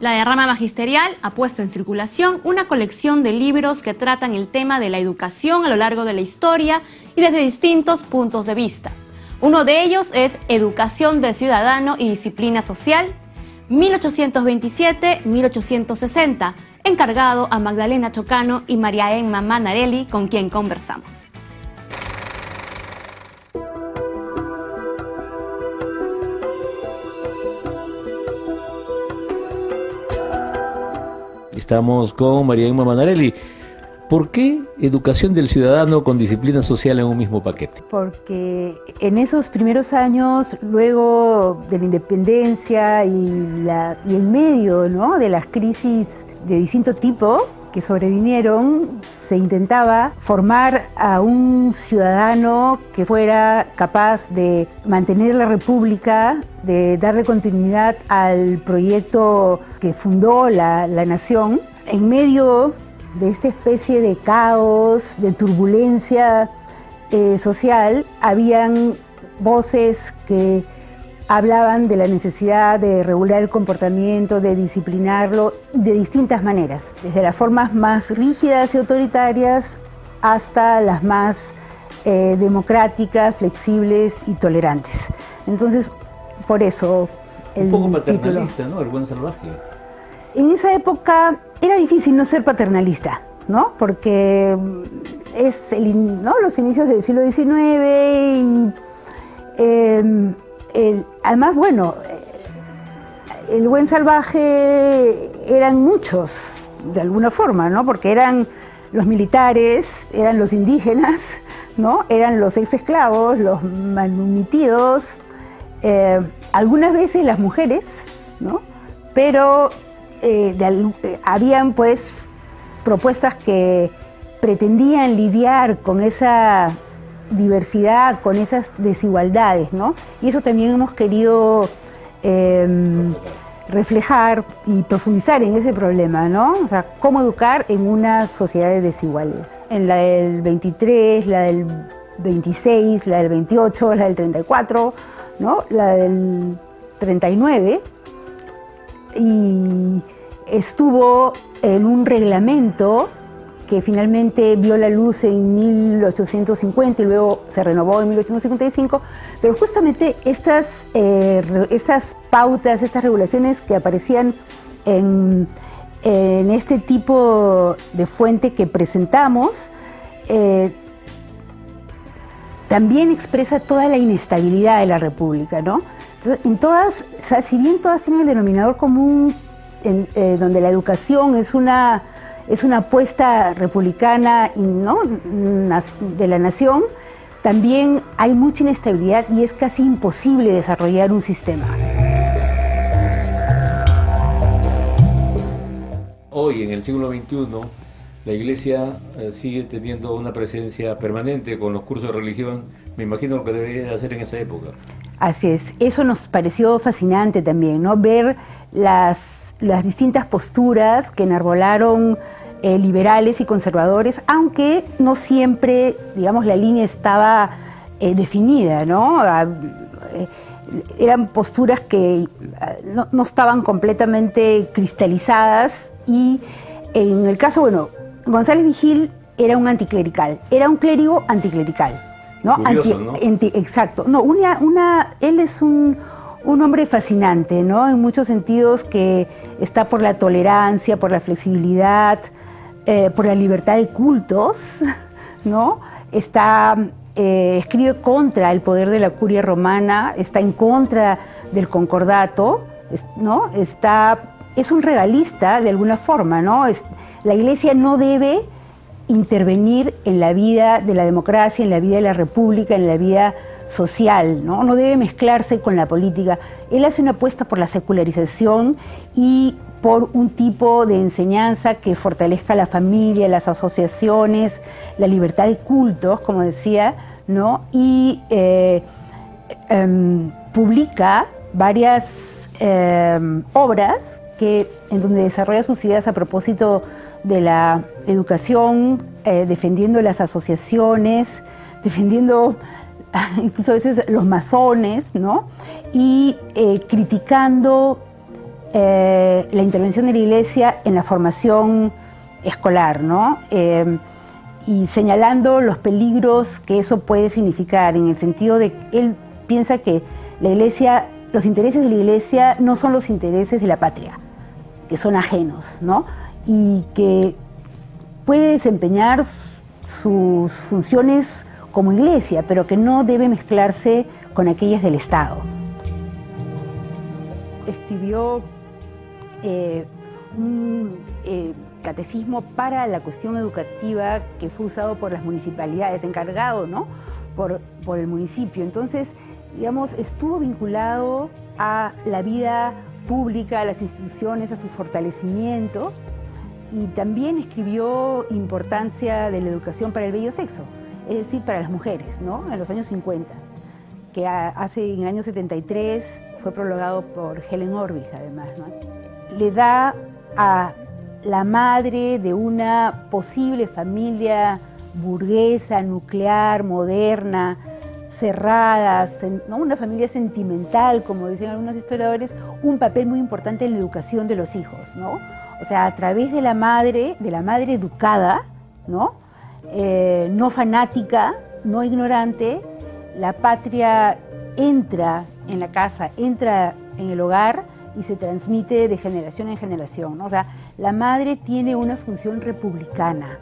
La derrama magisterial ha puesto en circulación una colección de libros que tratan el tema de la educación a lo largo de la historia y desde distintos puntos de vista. Uno de ellos es Educación del Ciudadano y Disciplina Social, 1827-1860, encargado a Magdalena Chocano y María Emma Manarelli, con quien conversamos. Estamos con María Emma Manarelli. ¿Por qué educación del ciudadano con disciplina social en un mismo paquete? Porque en esos primeros años, luego de la independencia y en medio, ¿no?, de las crisis de distinto tipo que sobrevinieron, se intentaba formar a un ciudadano que fuera capaz de mantener la República, de darle continuidad al proyecto que fundó la nación, en medio de esta especie de caos, de turbulencia social. Habían voces que hablaban de la necesidad de regular el comportamiento, de disciplinarlo, y de distintas maneras, desde las formas más rígidas y autoritarias hasta las más democráticas, flexibles y tolerantes. Entonces, por eso el un poco paternalista, título, ¿no? El buen salvaje. En esa época era difícil no ser paternalista, ¿no? Porque es los inicios del siglo XIX y además, bueno, el buen salvaje eran muchos, de alguna forma, ¿no? Porque eran los militares, eran los indígenas, ¿no? Eran los ex esclavos, los manumitidos, algunas veces las mujeres, ¿no? Pero habían pues propuestas que pretendían lidiar con esa diversidad, con esas desigualdades, ¿no? Y eso también hemos querido reflejar y profundizar en ese problema, ¿no? O sea, cómo educar en unas sociedades desiguales. En la del 23, la del 26, la del 28, la del 34, ¿no? La del 39, y estuvo en un reglamento que finalmente vio la luz en 1850 y luego se renovó en 1855, pero justamente estas pautas, estas regulaciones que aparecían en este tipo de fuente que presentamos, también expresa toda la inestabilidad de la República, ¿no? Entonces, o sea, si bien todas tienen el denominador común, donde la educación es una apuesta republicana, ¿no?, de la nación, también hay mucha inestabilidad y es casi imposible desarrollar un sistema. Hoy, en el siglo XXI, la Iglesia sigue teniendo una presencia permanente con los cursos de religión. Me imagino lo que debería hacer en esa época. Así es, eso nos pareció fascinante también, ¿no? Ver las distintas posturas que enarbolaron liberales y conservadores, aunque no siempre, digamos, la línea estaba definida, ¿no? Eran posturas que no estaban completamente cristalizadas, y en el caso, bueno, González Vigil era un anticlerical, era un clérigo anticlerical, ¿no? Curioso, ¿no? Exacto. No, él es un hombre fascinante, ¿no? En muchos sentidos, que está por la tolerancia, por la flexibilidad, por la libertad de cultos, ¿no? Escribe contra el poder de la curia romana, está en contra del concordato, ¿no? Es un regalista de alguna forma, ¿no? La Iglesia no debe intervenir en la vida de la democracia, en la vida de la república, en la vida social, ¿no? No debe mezclarse con la política. Él hace una apuesta por la secularización y por un tipo de enseñanza que fortalezca la familia, las asociaciones, la libertad de cultos, como decía, ¿no? Y publica varias obras en donde desarrolla sus ideas a propósito de la educación, defendiendo las asociaciones, defendiendo incluso a veces los masones, ¿no? Y criticando la intervención de la Iglesia en la formación escolar, ¿no? Y señalando los peligros que eso puede significar, en el sentido de que él piensa que la Iglesia, los intereses de la Iglesia no son los intereses de la patria, que son ajenos, ¿no? Y que puede desempeñar sus funciones como Iglesia, pero que no debe mezclarse con aquellas del Estado. Escribió un catecismo para la cuestión educativa que fue usado por las municipalidades, encargado, ¿no?, por el municipio. Entonces, digamos, estuvo vinculado a la vida pública, a las instituciones, a su fortalecimiento, y también escribió importancia de la educación para el bello sexo, es decir, para las mujeres, ¿no?, en los años 50, que en el año 73 fue prologado por Helen Orvig, además, ¿no? Le da a la madre de una posible familia burguesa, nuclear, moderna, cerrada, ¿no?, una familia sentimental, como dicen algunos historiadores, un papel muy importante en la educación de los hijos, ¿no? O sea, a través de la madre educada, ¿no?, no fanática, no ignorante, la patria entra en la casa, entra en el hogar y se transmite de generación en generación, ¿no? O sea, la madre tiene una función republicana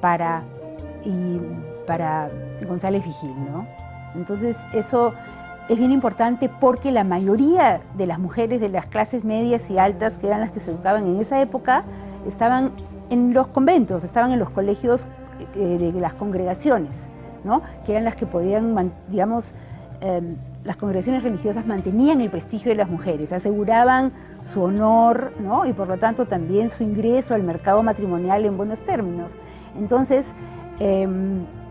para González Vigil, ¿no? Entonces, eso es bien importante porque la mayoría de las mujeres de las clases medias y altas, que eran las que se educaban en esa época, estaban en los conventos, estaban en los colegios de las congregaciones, ¿no?, que eran las que podían, digamos, las congregaciones religiosas mantenían el prestigio de las mujeres, aseguraban su honor, ¿no?, y por lo tanto también su ingreso al mercado matrimonial en buenos términos. Entonces,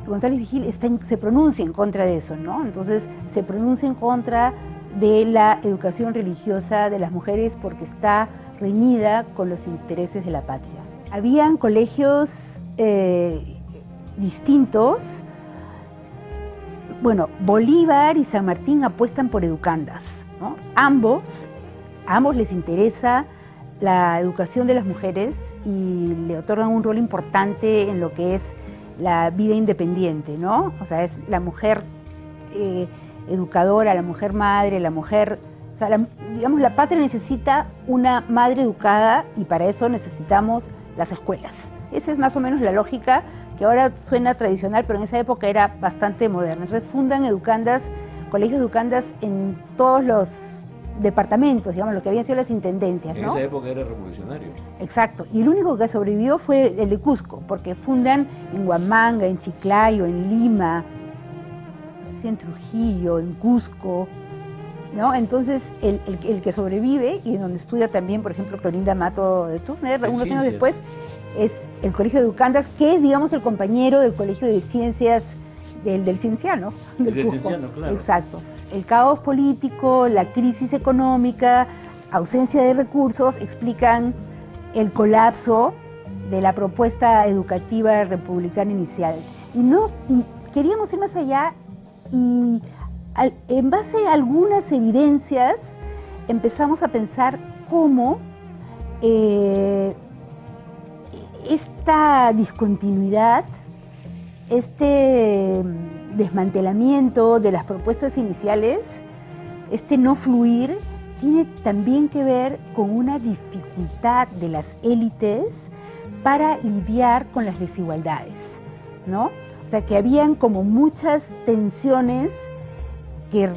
González Vigil se pronuncia en contra de eso, ¿no? Entonces, se pronuncia en contra de la educación religiosa de las mujeres porque está reñida con los intereses de la patria. Habían colegios distintos. Bueno, Bolívar y San Martín apuestan por educandas, ¿no? Ambos les interesa la educación de las mujeres y le otorgan un rol importante en lo que es la vida independiente, ¿no? O sea, es la mujer educadora, la mujer madre, la mujer... O sea, digamos, la patria necesita una madre educada y para eso necesitamos las escuelas. Esa es más o menos la lógica que ahora suena tradicional, pero en esa época era bastante moderna. Entonces fundan educandas, colegios educandas en todos los departamentos, digamos, lo que habían sido las intendencias, ¿no? En esa época era revolucionario. Exacto, y el único que sobrevivió fue el de Cusco, porque fundan en Huamanga, en Chiclayo, en Lima, en Trujillo, en Cusco, ¿no? Entonces, el que sobrevive, y donde estudia también, por ejemplo, Clorinda Mato de Turner, unos años después, es el Colegio de Educandas, que es, digamos, el compañero del Colegio de Ciencias del Cienciano. Del Cienciano, claro. Exacto. El caos político, la crisis económica, ausencia de recursos, explican el colapso de la propuesta educativa republicana inicial. Y queríamos ir más allá y en base a algunas evidencias empezamos a pensar cómo esta discontinuidad, este desmantelamiento de las propuestas iniciales, este no fluir, tiene también que ver con una dificultad de las élites para lidiar con las desigualdades, ¿no? O sea, que habían como muchas tensiones que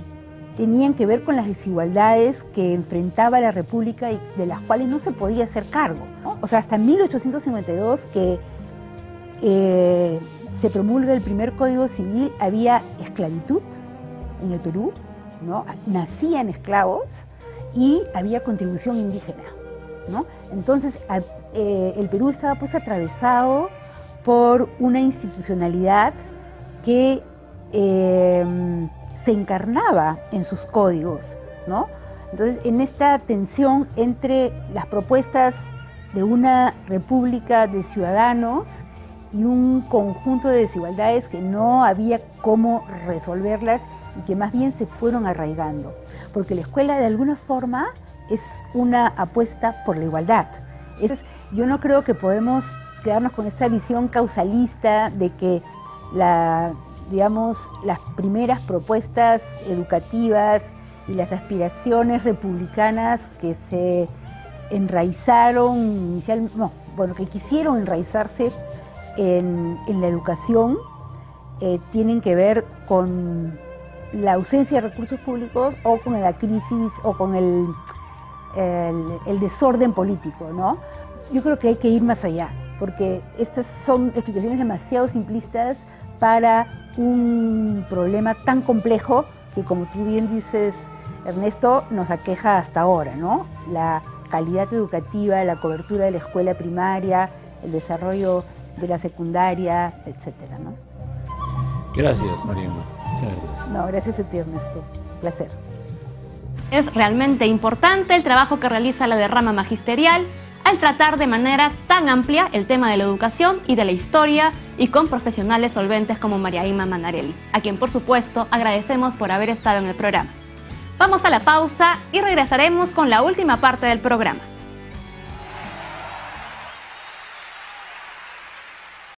tenían que ver con las desigualdades que enfrentaba la República y de las cuales no se podía hacer cargo, ¿no? O sea, hasta 1852 que se promulga el primer Código Civil, había esclavitud en el Perú, ¿no? Nacían esclavos y había contribución indígena, ¿no? Entonces, el Perú estaba pues atravesado por una institucionalidad que se encarnaba en sus códigos, ¿no? Entonces, en esta tensión entre las propuestas de una república de ciudadanos y un conjunto de desigualdades que no había cómo resolverlas y que más bien se fueron arraigando, porque la escuela de alguna forma es una apuesta por la igualdad. Yo no creo que podemos quedarnos con esa visión causalista de que digamos, las primeras propuestas educativas y las aspiraciones republicanas que se enraizaron inicialmente, que quisieron enraizarse en la educación, tienen que ver con la ausencia de recursos públicos o con la crisis o con el desorden político, ¿no? Yo creo que hay que ir más allá, porque estas son explicaciones demasiado simplistas para un problema tan complejo que, como tú bien dices, Ernesto, nos aqueja hasta ahora, ¿no? La calidad educativa, la cobertura de la escuela primaria, el desarrollo de la secundaria, etcétera, ¿no? Gracias, Mariana. Muchas gracias. No, gracias a ti, Ernesto. Placer. Es realmente importante el trabajo que realiza la derrama magisterial al tratar de manera tan amplia el tema de la educación y de la historia, y con profesionales solventes como María Irma Manarelli, a quien por supuesto agradecemos por haber estado en el programa. Vamos a la pausa y regresaremos con la última parte del programa.